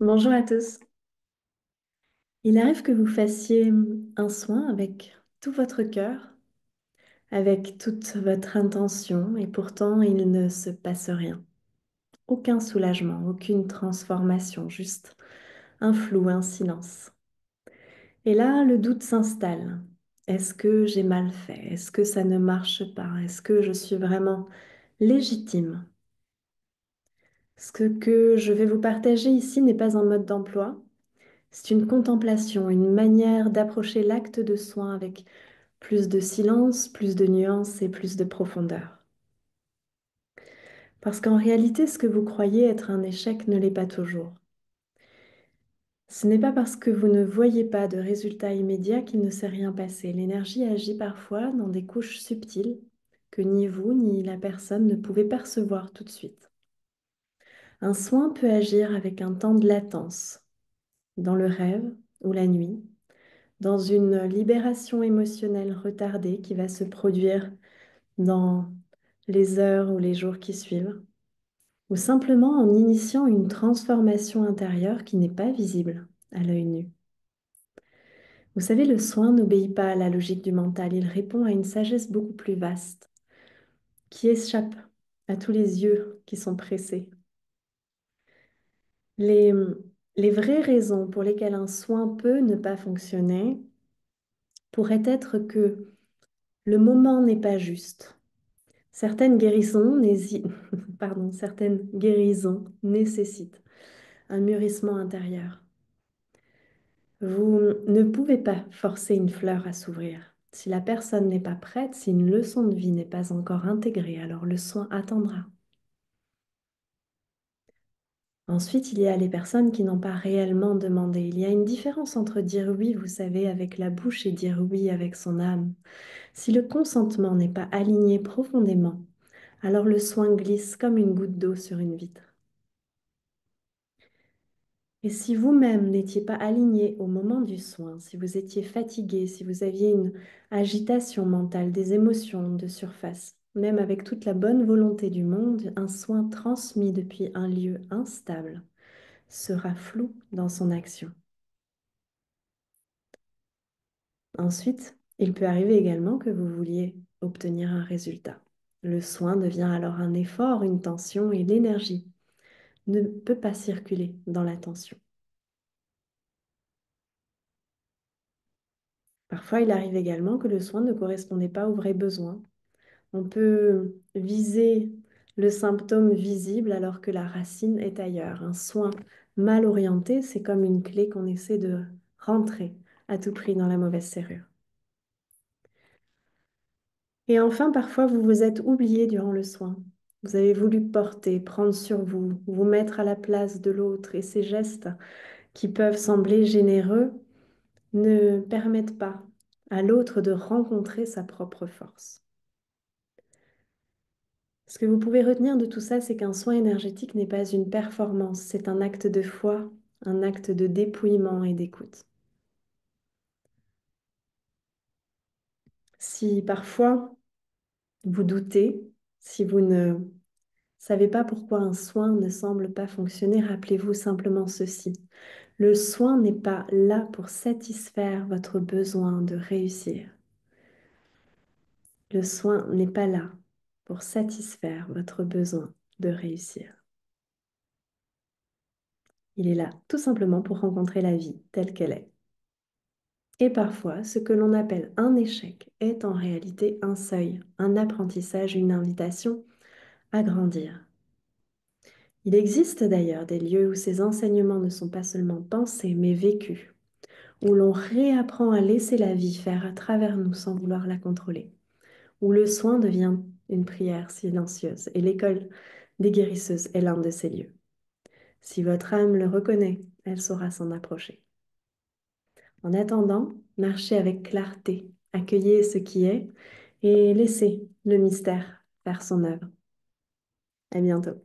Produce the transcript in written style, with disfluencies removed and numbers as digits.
Bonjour à tous. Il arrive que vous fassiez un soin avec tout votre cœur, avec toute votre intention, et pourtant il ne se passe rien. Aucun soulagement, aucune transformation, juste un flou, un silence. Et là, le doute s'installe. Est-ce que j'ai mal fait? Est-ce que ça ne marche pas? Est-ce que je suis vraiment légitime? Ce que je vais vous partager ici n'est pas un mode d'emploi. C'est une contemplation, une manière d'approcher l'acte de soin avec plus de silence, plus de nuances et plus de profondeur. Parce qu'en réalité, ce que vous croyez être un échec ne l'est pas toujours. Ce n'est pas parce que vous ne voyez pas de résultat immédiat qu'il ne s'est rien passé. L'énergie agit parfois dans des couches subtiles que ni vous ni la personne ne pouvez percevoir tout de suite. Un soin peut agir avec un temps de latence, dans le rêve ou la nuit, dans une libération émotionnelle retardée qui va se produire dans les heures ou les jours qui suivent, ou simplement en initiant une transformation intérieure qui n'est pas visible à l'œil nu. Vous savez, le soin n'obéit pas à la logique du mental, il répond à une sagesse beaucoup plus vaste, qui échappe à tous les yeux qui sont pressés. Les, les vraies raisons pour lesquelles un soin peut ne pas fonctionner pourraient être que le moment n'est pas juste. Certaines guérisons nécessitent un mûrissement intérieur. Vous ne pouvez pas forcer une fleur à s'ouvrir. Si la personne n'est pas prête, si une leçon de vie n'est pas encore intégrée, alors le soin attendra. Ensuite, il y a les personnes qui n'ont pas réellement demandé. Il y a une différence entre dire oui, vous savez, avec la bouche et dire oui avec son âme. Si le consentement n'est pas aligné profondément, alors le soin glisse comme une goutte d'eau sur une vitre. Et si vous-même n'étiez pas aligné au moment du soin, si vous étiez fatigué, si vous aviez une agitation mentale, des émotions de surface, même avec toute la bonne volonté du monde, un soin transmis depuis un lieu instable sera flou dans son action. Ensuite, il peut arriver également que vous vouliez obtenir un résultat. Le soin devient alors un effort, une tension et l'énergie ne peut pas circuler dans la tension. Parfois, il arrive également que le soin ne correspondait pas aux vrais besoins. On peut viser le symptôme visible alors que la racine est ailleurs. Un soin mal orienté, c'est comme une clé qu'on essaie de rentrer à tout prix dans la mauvaise serrure. Et enfin, parfois, vous vous êtes oublié durant le soin. Vous avez voulu porter, prendre sur vous, vous mettre à la place de l'autre et ces gestes qui peuvent sembler généreux ne permettent pas à l'autre de rencontrer sa propre force. Ce que vous pouvez retenir de tout ça, c'est qu'un soin énergétique n'est pas une performance, c'est un acte de foi, un acte de dépouillement et d'écoute. Si parfois vous doutez, si vous ne savez pas pourquoi un soin ne semble pas fonctionner, rappelez-vous simplement ceci. Le soin n'est pas là pour satisfaire votre besoin de réussir. Le soin n'est pas là pour satisfaire votre besoin de réussir. Il est là tout simplement pour rencontrer la vie telle qu'elle est. Et parfois, ce que l'on appelle un échec est en réalité un seuil, un apprentissage, une invitation à grandir. Il existe d'ailleurs des lieux où ces enseignements ne sont pas seulement pensés, mais vécus, où l'on réapprend à laisser la vie faire à travers nous sans vouloir la contrôler, où le soin devient une prière silencieuse, et l'école des guérisseuses est l'un de ces lieux. Si votre âme le reconnaît, elle saura s'en approcher. En attendant, marchez avec clarté, accueillez ce qui est et laissez le mystère faire son œuvre. À bientôt.